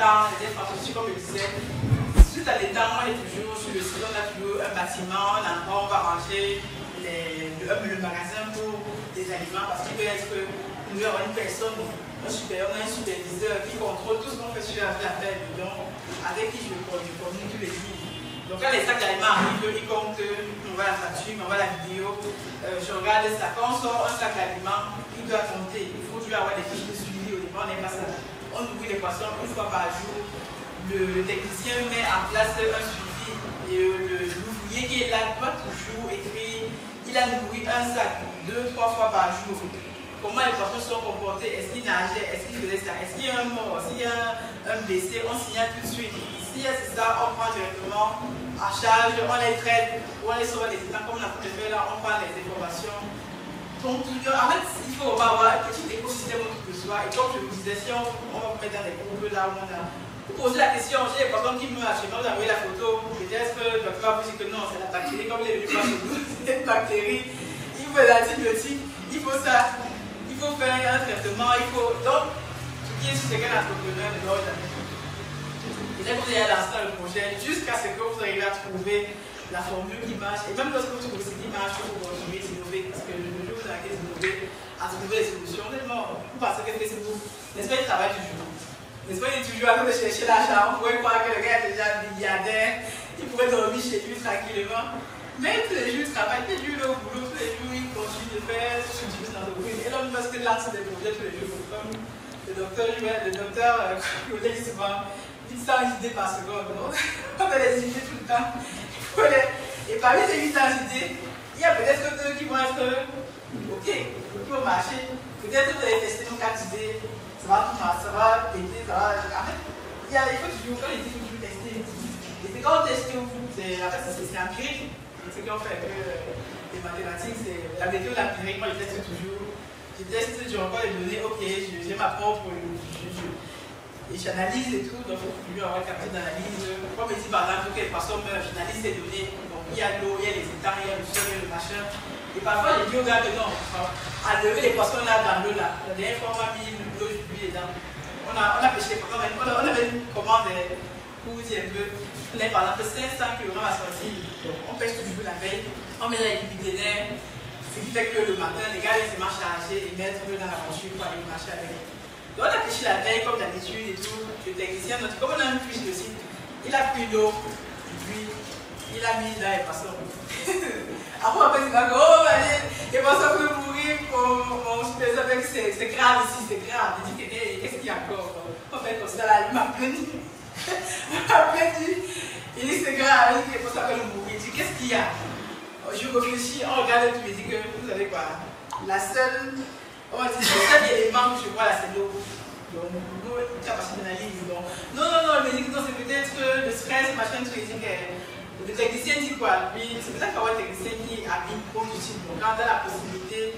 l'étang, les infrastructures, comme je disais. Suite à l'étang, on est toujours sur le site, on a toujours un bâtiment, on va ranger le magasin pour des aliments parce qu'il peut être que nous avons une personne, un superviseur qui contrôle tout ce qu'on fait sur la ferme, donc avec qui je communique tous les jours. Donc quand les sacs d'aliments arrivent, ils comptent, on voit la facture, on voit la vidéo, je regarde ça. Quand on sort un sac d'aliments, il doit compter. Il faut toujours avoir des fiches de suivi. Au départ, on n'est pas ça. On ouvre les poissons une fois par jour. Le technicien met en place un suivi. Et l'ouvrier qui est là doit toujours écrire, il a nourri un sac 2-3 fois par jour. Comment les poissons sont comportés? Est-ce qu'ils nageaient? Est-ce qu'ils faisaient ça? Est-ce qu'il y a un mort? S'il y a un blessé, on signale tout de suite. Si c'est ça, on prend directement en charge, on les traite, on les sauve les états comme on a fait le faire là, on prend les informations. Donc, en fait, il faut avoir un petit écosystème autour de soi. Et comme je vous disais, si on va mettre dans les groupes là où on a. Vous posez la question, j'ai des personnes qui me achètent, vous avez la photo, peut-être que le docteur vous dit que non, c'est la bactérie, comme les venu chez nous, c'est une bactérie, il faut l'antibiotique, il faut ça, il faut faire un traitement, il faut. Donc, ce qui est sûr, c'est qu'un entrepreneur ne doit jamais. Dès que vous allez lancer dans le projet, jusqu'à ce que vous arrivez à trouver la formule qui marche, et même lorsque vous trouvez ce qui marche, vous continuez d'innover, parce que le jour où vous allez innover, à trouver les solutions, vous pensez que Facebook, n'est-ce pas, il travaille toujours. N'est-ce pas, il est toujours à train de chercher l'argent, vous pouvez croire que le gars est déjà milliardaire, il pourrait dormir chez lui tranquillement, mais tous les jours il travaille, tous les jours il est au boulot, tous les jours il continue de faire ce qu'il veut dans le bruit. Et là, parce que lance des projets tous les jours, comme le docteur Joël dit souvent, 800 idées par seconde. Donc, on a des idées tout le temps. Et parmi ces 800 idées, il y a peut-être que 2 qui vont être OK, qui vont marcher. Peut-être que vous allez tester nos 4 idées, ça va tout marcher, ça va péter, ça va. En fait, il faut toujours, quand il dit, il faut toujours tester. Et c'est quand on teste, c'est empirique. Ce qu'on fait avec les mathématiques, c'est la méthode empirique, moi je teste toujours. Je teste, j'ai encore les données, OK, j'ai ma propre. Et j'analyse et tout, donc il faut toujours avoir une capacité d'analyse. Comme ici, par exemple, que les poissons meurent, j'analyse les données. Donc il y a l'eau, il y a les étangs, il y a le sol, il y a le machin. Et parfois, je dis aux gars que non, à lever les poissons là dans l'eau là. La dernière fois, on a mis l'eau du puits dedans. On a pêché les poissons, on avait une commande pour dire un peu. Là, par exemple, 500 kg à sortir. Donc on pêche toujours la veille, on met là les bidénaires. Ce qui fait que le matin, les gars, ils se marchent chargés et mettent dans la voiture pour aller marcher avec. Donc on a pêché la veille comme d'habitude et tout. Le technicien, comme on a une fiche de site, il a pris l'eau, puis il a mis là les poissons. Après, il va dire, oh, allez, les poissons peuvent mourir, mon superviseur, c'est grave ici, c'est grave. Il dit, qu'est-ce qu'il y a encore? En fait, comme ça, là, il m'a plaint. Il dit, c'est grave, il dit, les poissons peuvent mourir. Il dit, qu'est-ce qu'il y a? Je réfléchis, on regarde tout, il dit que, vous savez quoi, la seule. On va dire, le seul élément que je vois là, c'est l'eau. Donc, l'eau, capacité d'analyse. Non, il me dit que non, c'est peut-être le stress, machin, tout. Il dit que le technicien dit quoi? Lui, c'est peut-être qu'avoir un technicien qui habite comme du type. Donc, quand on a la possibilité,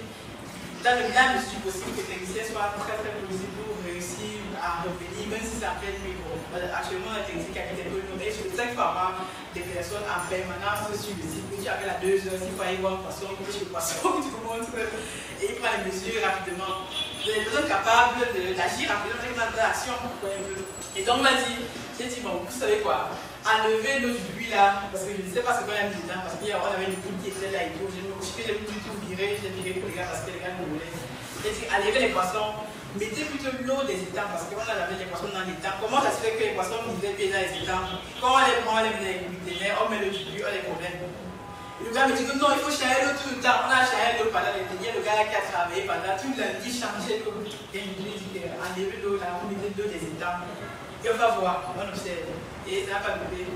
dans le cas, je suis possible que le technicien soit très possible pour réussir à revenir, même si c'est en pleine nuit. Bon, actuellement, le technicien qui habite un peu loin, mais je sais qu'il faut avoir des personnes en permanence sur le site. Tu appelles à 2 heures, s'il faut aller voir un poisson, coucher le poisson, tu te montres. Et il prend les mesures rapidement. Les personnes capables d'agir rapidement dans l'action. Et donc, on m'a dit, j'ai dit, bon, vous savez quoi, enlever l'eau du puits là, parce que je ne sais pas ce qu'on a mis dedans, parce qu'on avait une poule qui était là et tout. Je me suis plus du tout viré, j'ai viré pour les gars parce que les gars me voulaient. J'ai dit, enlevez les poissons, mettez plutôt l'eau des étangs, parce qu'on a lavé les poissons dans les étangs. Comment ça se fait que les poissons vivaient bien dans les étangs? Quand on les prend, on les met avec les vétérinaires, on met l'eau du puits, on les promène. Le gars me dit que non, il faut changer l'eau tout le temps. On a changé l'eau pendant les derniers. Le gars là qui a travaillé pendant tout lundi, changer l'eau. Et il me dit enlever l'eau là, vous mettez l'eau des étangs. Et on va voir, on observe. Et ça n'a pas coupé. Et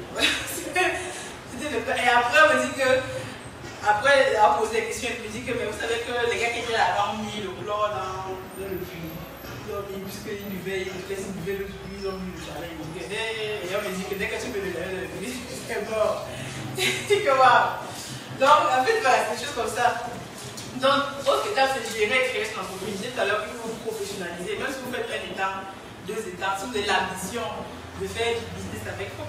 après, on me dit que, après avoir posé des questions, il me dit que, mais vous savez que les gars qui étaient là ont mis le chlore dans le puits. Puisqu'ils buvaient, ils buvaient le puits, ils ont mis le chalet. Et on me dit que dès que tu peux le laver, le puits, c'est mort. Et que waouh! Donc, en fait, voilà, c'est des choses comme ça. Donc, autre étape, c'est gérer et créer son entreprise. Je disais tout à l'heure qu'il faut vous professionnaliser. Même si vous faites un état, 2 états, si vous avez l'ambition de faire du business avec vous,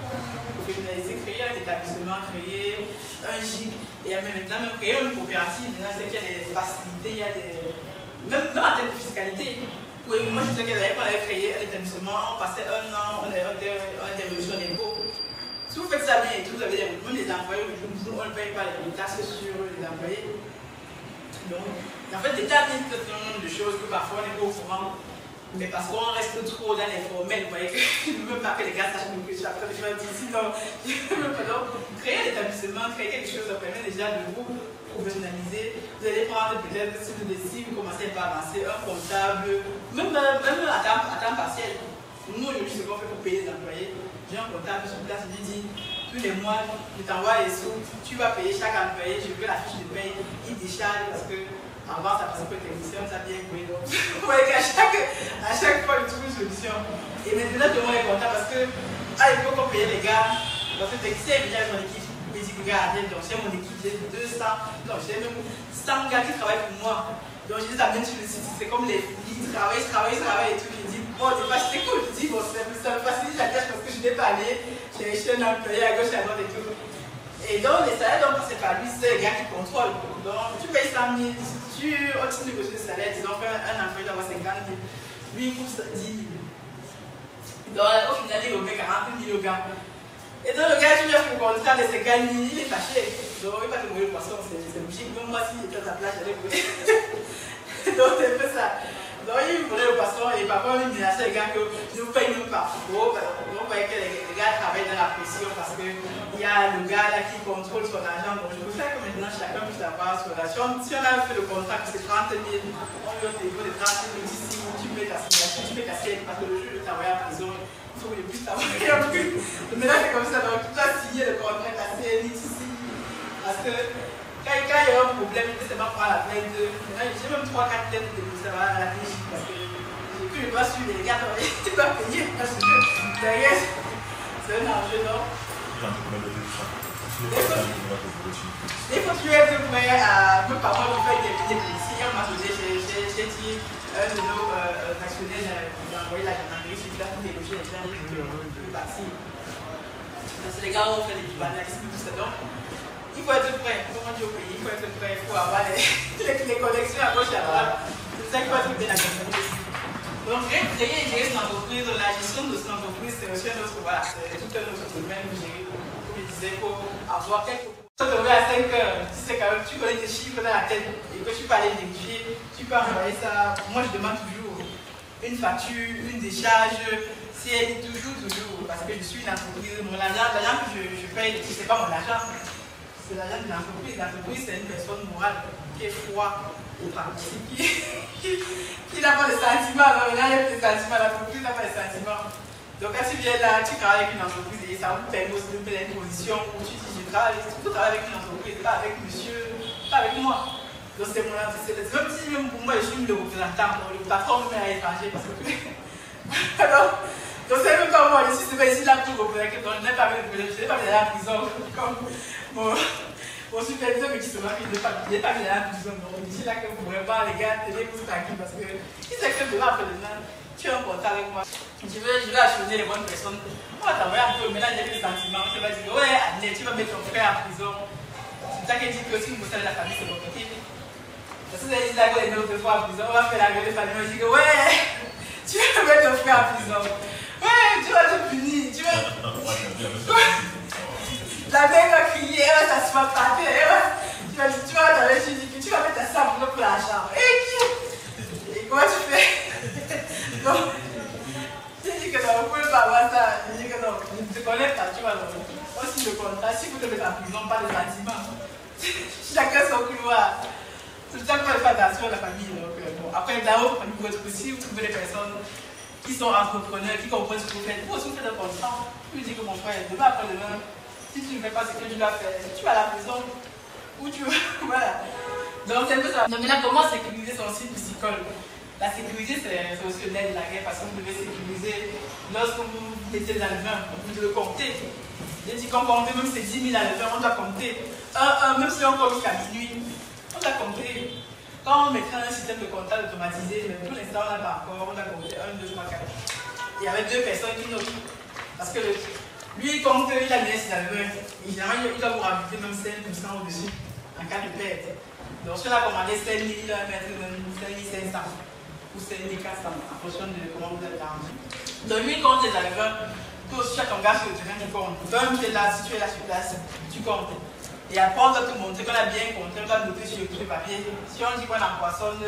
professionnaliser, créer un établissement, créer un gîte, et en même temps, même créer une coopérative. Maintenant, c'est qu'il y a des facilités, il y a des. Même en termes de fiscalité, Oui, moi je sais qu'on avait créé un établissement, on passait un an, on avait dévolution d'impôts. Si vous faites ça bien et tout, vous avez des revenus, les employés, nous, on ne paye pas les taxes sur les employés. Donc, en fait, l'État a mis un certain nombre de choses que parfois on n'est pas au courant. Mais parce qu'on reste trop dans l'informel, vous voyez, je ne veux pas que les gars sachent que je suis après, je vais dire sinon, je veux pas. Donc, créer un établissement, créer quelque chose, ça permet déjà de vous professionnaliser. Vous allez prendre peut-être, si vous commencez à avancer, un comptable, même à temps partiel. Nous, aujourd'hui, ce qu'on fait pour payer les employés, j'ai un comptable sur place, je lui dis, tous les mois, je t'envoie les sous, tu vas payer chaque employé, je veux la fiche de paye, il décharge parce que. Avant, ça passait pour le technicien, ça bien joué. Donc, vous voyez qu'à chaque fois, il trouve une solution. Et maintenant, tout le monde est content parce que, il faut qu'on paye les gars. Donc, le technicien, il vient avec mon équipe. Il dit, regardez, donc j'ai mon équipe, j'ai 200. Donc, j'ai même 100 gars qui travaillent pour moi. Donc, je les amène sur le site. C'est comme les filles, ils travaillent et tout. Je dis, bon, c'est cool. Je dis, bon, ça me facilite la tâche parce que je n'ai pas allé. J'ai un employé à gauche et à droite et tout. Et donc, les salaires, donc, c'est pas lui, c'est les gars qui contrôlent. Donc, tu payes 100 000, tu négocier le salaire, disons qu'un employé doit avoir 50 000, lui, il coûte 10 000. Donc, au final, il remet 40 000 au gars. Et donc, le gars, tu viens pour le contrat de 50 000, il est fâché. Donc, il va te mourir le poisson, c'est logique. Même moi, s'il était à ta place, j'allais mourir. Donc, c'est un peu ça. Donc, il voulait le poisson et parfois, il menaçait les gars que je ne vous paye même pas. Donc, vous voyez que les gars travaillent dans la pression parce qu'il y a le gars là qui contrôle son argent. Donc, je préfère que maintenant chacun puisse avoir son argent. Si on a fait le contrat que c'est 30 000, on lui a payé de 30 000 ici, tu mets ta signature, tu mets ta sienne parce que le juge t'envoie à la prison. Il faut que je puisse t'envoyer en plus. Maintenant, c'est comme ça. Donc, tu dois signer le contrat, ta sienne ici. Parce que quand il y a un problème, je ne sais pas prendre la plainte. Maintenant, j'ai même 3-4 lettres de ça va à la PJ parce que je ne pas suivre les gars, tu dois payer parce que derrière, c'est un enjeu, non? Il faut toujours être prêt à. Même parfois, on fait des policiers. On m'a posé chez un de nos actionnaires qui a envoyé la gendarmerie sur place pour déloger les gens du bâti. C'est les gars où on fait des banalismes, tout ça. Donc, il faut être prêt. Comme on dit au pays, il faut être prêt. Il faut avoir les connexions à gauche et à droite. C'est ça qu'il faut être bien accompagné. Donc, créer et gérer son entreprise, la gestion de son entreprise, c'est aussi un autre, voilà, c'est tout un autre domaine où gérer. Comme je disais, il faut avoir quelques. Tu te lever à 5 heures, si c'est quand même, tu connais tes chiffres dans la tête et que tu peux aller vérifier, tu peux envoyer ça. Moi, je demande toujours une facture, une décharge, si elle est toujours, parce que je suis une entreprise. L'argent que je paye, ce n'est pas mon argent, c'est l'argent de l'entreprise. L'entreprise, c'est une personne morale qui est froide et pratique, qui n'a pas de sentiments. Non, il n'y a pas de sentiments, l'entreprise n'a pas de sentiments. Donc, quand tu viens là, tu travailles avec une entreprise et ça vous permet aussi de faire une position où tu dis je travaille avec une entreprise, pas avec monsieur, pas avec moi. Donc, c'est mon entreprise. Même si même pour moi, je suis le représentant, le patron me met à l'étranger parce que. Alors, donc, c'est même pas moi, je suis ici là pour représenter. Donc, je n'ai pas mis à la prison. Comme mon superviseur me dit souvent qu'il n'est pas mis à la prison. Donc, je dis là que vous ne pourrez pas, les gars, tenez-vous tranquille parce que il sait que demain après demain. Tu es en contact avec moi. Je vais acheminer les bonnes personnes. On va t'envoyer un peu, mais là, j'ai des sentiments. Tu vas dire, ouais, Adèle, tu vas mettre ton frère en prison. C'est ça qui dit que si vous savez la famille, c'est compliqué. Parce que vous avez dit là que les deux fois en prison, on va faire la gueule de famille. Je dis que, ouais, tu vas mettre ton frère en prison. Ouais, tu vas te punir. Tu vas. La mère va crier, elle va s'asseoir par terre. Tu vas t'enlever, tu vas mettre ta sable pour l'argent. Et comment tu fais? Donc, je dis que non, vous ne pouvez pas avoir ça. Je dis que non, je ne te connais pas, tu vois. Aussi le contrat, si vous te mettez en prison, pas de sentiments. Chacun son couloir. C'est ça qu'il faut faire attention à la famille. Donc, bon. Après, là-haut, vous aussi, vous trouvez des personnes qui sont entrepreneurs, qui comprennent ce que vous faites. Vous aussi, vous faites un contrat. Je lui dis que mon frère, demain après-demain, si tu ne fais pas ce que tu dois faire, tu vas à la prison. Ou tu vas. Voilà. Donc, c'est un peu ça. Donc, maintenant, comment sécuriser son site piscicole? La sécurité, c'est aussi le nerf de la guerre parce que vous devez sécuriser lorsque vous mettez dans le vin, vous devez compter. J'ai dit qu'on compte, même c'est 10 000 à le vin, on doit compter. Même si on compte jusqu'à minuit, on doit compter. Quand on mettra un système de comptage automatisé, mais pour l'instant, on n'a pas encore, on doit compter 1, 2, 3, 4. Il y avait 2 personnes qui notent. Parce que lui, il compte, il a mis dans le vin. Évidemment, il doit vous rajouter même 5% au-dessus en cas de perte. Donc, si on a commandé 5 000, il doit mettre 5 500. ou c'est une casse en fonction de comment vous êtes arrangé. Donc, lui, quand tu es arrivé, toi aussi, tu as ton gars sur le terrain qui compte. Donc, tu es là, si tu es là sur place, tu comptes. Et après, on doit te montrer qu'on a bien compté, on doit noter sur le papier. Si on dit qu'on empoisonne,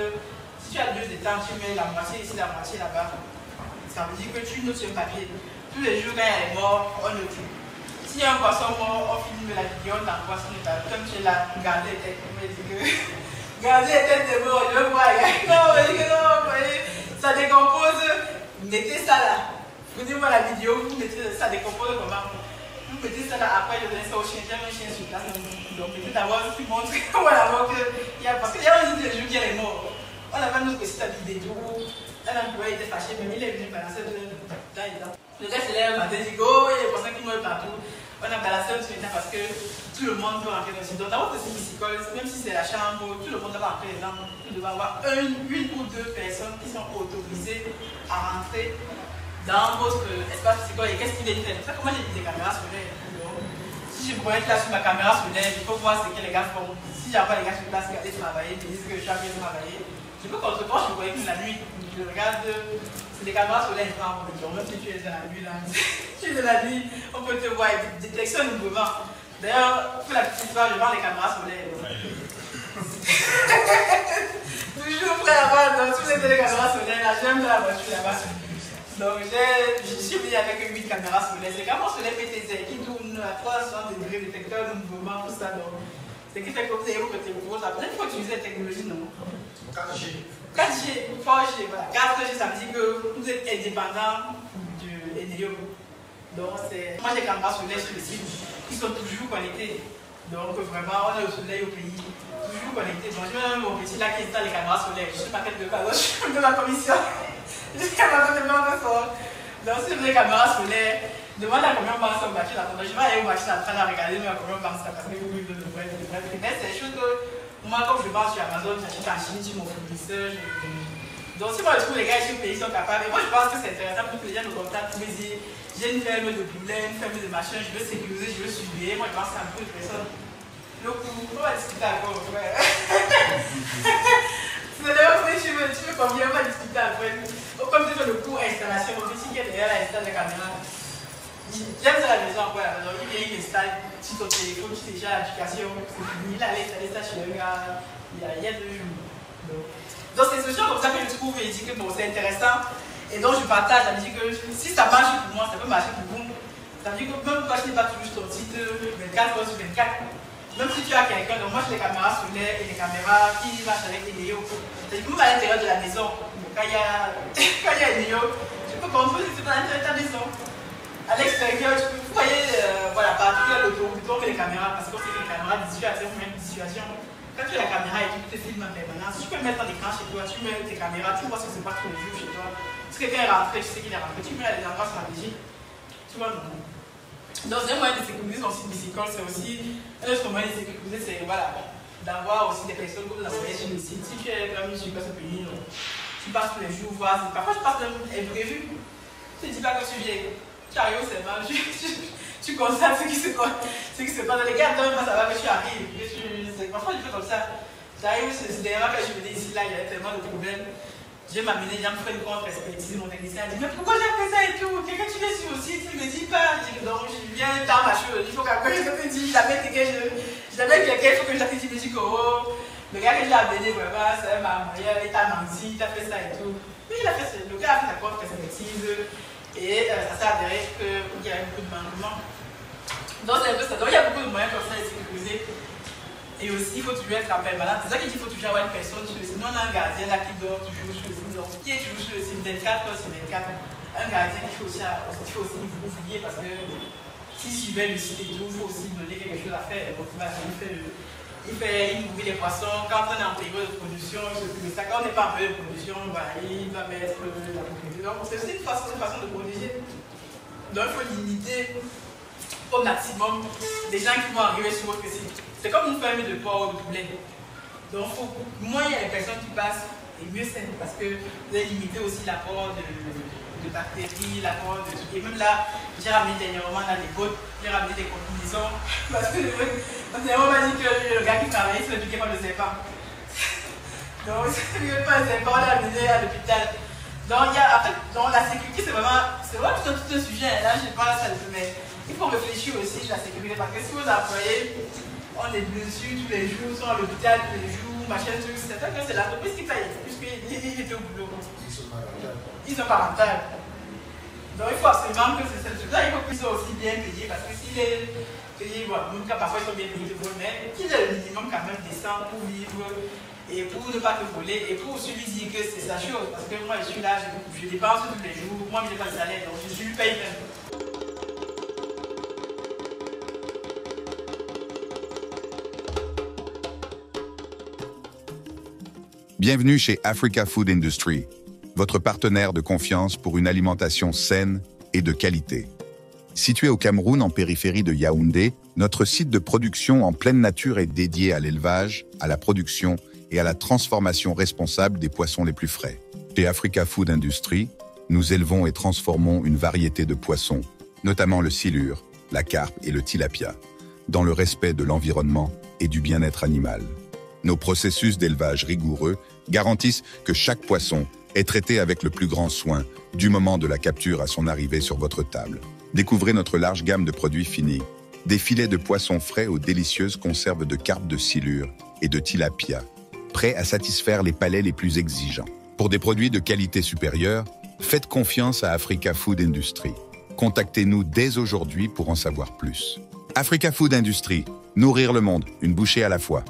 si tu as 2 étangs, tu mets la moitié ici, la moitié là-bas. Ça veut dire que tu notes sur le papier. Tous les jours, quand il y a les morts, on note. S'il y a un poisson mort, on filme la vidéo, on t'envoie son état. Comme tu es là, regardez les têtes, on me dit que. Regardez les têtes des morts, je veux voir. Non, on me dit que non, vous voyez, ça décompose. Mettez ça là. Vous dites moi la vidéo, vous mettez ça décompose comment. Vous mettez ça là, après je donne ça au chien, j'aime un chien sur place. Donc peut-être d'abord, tu montres voilà, parce qu'il y a aussi des jours qui est mort. On a fait notre site à vidéo. Un employé était fâché, mais il est venu balancer dans le gars se lève le matin, il dit oh, il y a des personnes qui meurent partout. On a balancé un truc parce que tout le monde peut rentrer dans ce. Donc d'abord, c'est piscicole, même si c'est la chambre, tout le monde doit rentrer dedans. Il doit y avoir une ou 2 personnes qui sont autorisées à rentrer dans votre espace piscicole. Et qu'est-ce qu'il est fait? C'est comment j'ai mis des caméras solaires. Si je pourrais être là sur ma caméra solaire, il faut voir ce que les gars font. Si j'ai pas les gars sur place qui allaient travailler, ils disent que je suis bien travailler. Je peux contre quand je voyais que la nuit, je regarde, c'est des caméras solaires, même si tu es dans la nuit là. Tu es dans la nuit, on peut te voir, détection de mouvement. D'ailleurs, pour la petite histoire, je vends les caméras solaires. Toujours prêt à voir, donc si vous êtes des caméras solaires là, j'aime la voiture là-bas. Donc je suis venu avec 8 caméras solaires. C'est caméras solaires PTZ qui tournent à 300 degrés, détecteur de mouvement, tout ça. Donc, ce qui fait que vous avez vos côtés gros. Peut-être qu'il faut utiliser la technologie, non? 4G. 4G, 4G, voilà. 4G, ça veut dire que vous êtes indépendant de l'Eneo. Donc, moi j'ai des caméras solaires sur le site qui sont toujours connectées. Donc, vraiment, on est au soleil au pays, toujours connectés. Donc, j'ai même mon petit là qui installe les caméras solaires. Je suis pas tête de ballon, je suis de la commission. Jusqu'à ma tête de ballon de fort. Donc, si vous avez des caméras solaires, demande à combien on pense en voiture. Je vais aller au marché en train de regarder, mais à combien on pense ça parce que vous voulez de vrai. Mais c'est des choses que. Moi, comme je pense sur Amazon, j'achète en Chine, sur mon fournisseur. Donc, si moi je trouve les gars ici au pays sont capables, et moi je pense que c'est intéressant pour que les gens me contactent, me disent j'ai une ferme de poulets, une ferme de machin, je veux sécuriser, je veux surveiller. Moi je pense que c'est un peu de personne. Le coup, on va discuter encore. Ouais. C'est d'ailleurs que tu veux combien, on va discuter après. Comme tu fais le cours installation, mon petit qui est derrière là, installe la caméra. J'aime ça à la maison encore, il installe sur ton téléphone, tu déjà l'application, c'est fini, il allait installer ça chez le gars, il y a 2 jours. Donc c'est des solutions comme ça que je trouve et je dis que bon, c'est intéressant. Et donc je partage, ça me dit que si ça marche pour moi, ça peut marcher pour vous. Ça veut dire que même quand je n'ai pas toujours ton site 24 heures sur 24, même si tu as quelqu'un, donc moi j'ai les caméras solaires et les caméras qui marchent avec les néos. C'est-à-dire que même à l'intérieur de la maison, quand il y a les néos, tu peux contrôler ce que tu as à l'intérieur de ta maison. À l'extérieur, vous voyez, voilà, particulièrement l'autoroute, on met les caméras, parce qu'on fait les caméras de dissuasion, même de dissuasion. Quand tu as la caméra et tu te filmes en permanence, tu peux mettre un écran chez toi, tu mets tes caméras, tu vois ce qui se passe tous les jours chez toi. Si quelqu'un est rentré, tu sais qu'il est rentré, tu mets les endroits stratégiques. Tu vois, non. Donc, c'est un moyen de sécuriser son site piscicole, c'est aussi un autre moyen de sécuriser, c'est voilà, d'avoir aussi des personnes que vous envoyez sur le site. Si tu es comme sur ce pays, tu passes tous les jours, voir, parfois je passe même imprévu. Tu ne dis pas que je suis vieille. Tu arrives au serment, tu constates ce qui se passe. Les gars ne pas savoir que tu arrives. Parfois, je fais comme ça. J'arrive, c'est derrière que je venais ici, là, il y avait tellement de problèmes. Je vais m'amener, j'ai fait une contre-expertise. Mon technicien a dit mais pourquoi j'ai fait ça et tout? Quelqu'un tu viens sur le site, il ne me dit pas. Je dis donc, je viens dans ma chose. Il faut qu'après, je te dise, j'avais quelqu'un, il faut que je te dise, je dis que oh, le gars que j'ai amené, vraiment, c'est un maman, il t'a menti, il t'a fait ça et tout. Oui, il a fait ça. Le gars a fait sa contre-expertise. Et ça s'est avéré qu'il y a beaucoup de manquements. Donc c'est un peu ça. Donc il y a beaucoup de moyens comme ça de sécuriser. Et aussi il faut toujours être en permanence. C'est ça qu'il dit qu'il faut toujours avoir une personne sur le site. Nous on a un gardien là qui dort toujours sur le site. Donc qui est toujours sur le site 24 heures sur 24. Un gardien qu'il faut aussi ouvrier parce que si je vais le site et tout, il faut aussi donner quelque chose à faire. Donc il nourrit les poissons. Quand on est en période de production, il s'occupe de ça. Quand on n'est pas en période de production, voilà, il va mettre la propriété. Donc c'est aussi une façon de protéger. Donc il faut limiter au maximum les gens qui vont arriver sur votre site. C'est comme une ferme de porc ou de poulet. Donc moins il y a des personnes qui passent, et mieux c'est parce que vous allez limiter aussi l'apport de bactéries, l'apport de tout. Et même là, j'ai ramené dernièrement dans les bottes, j'ai ramené des combinaisons. Parce que on m'a dit que le gars qui travaillait sur le piquet par le serpent. Donc, c'est pas important d'amener à l'hôpital. Donc, il y a, en fait, donc, la sécurité, c'est vraiment tout un sujet. Là, je parle ça, mais il faut réfléchir aussi à la sécurité. Parce que si vos employés ont des blessures tous les jours, sont à l'hôpital tous les jours, machin, truc, c'est vrai que c'est l'entreprise qui paye, puisqu'ils étaient au boulot. Ils sont pas rentables. Donc, il faut absolument que c'est là, il faut qu'ils soient aussi bien payés. Parce que s'il est payé, bon, même quand parfois ils sont bien payés, mais qu'il ait le minimum quand même décent pour vivre. Et pour ne pas te voler, et pour aussi lui dire que c'est sa chose, parce que moi je suis là, je dépense tous les jours, moi je n'ai pas de salaire, donc je lui paye même. Bienvenue chez Africa Food Industry, votre partenaire de confiance pour une alimentation saine et de qualité. Situé au Cameroun en périphérie de Yaoundé, notre site de production en pleine nature est dédié à l'élevage, à la production et à la transformation responsable des poissons les plus frais. Chez Africa Food Industry, nous élevons et transformons une variété de poissons, notamment le silure, la carpe et le tilapia, dans le respect de l'environnement et du bien-être animal. Nos processus d'élevage rigoureux garantissent que chaque poisson est traité avec le plus grand soin, du moment de la capture à son arrivée sur votre table. Découvrez notre large gamme de produits finis, des filets de poissons frais aux délicieuses conserves de carpe de silure et de tilapia, prêts à satisfaire les palais les plus exigeants. Pour des produits de qualité supérieure, faites confiance à Africa Food Industry. Contactez-nous dès aujourd'hui pour en savoir plus. Africa Food Industry, nourrir le monde, une bouchée à la fois.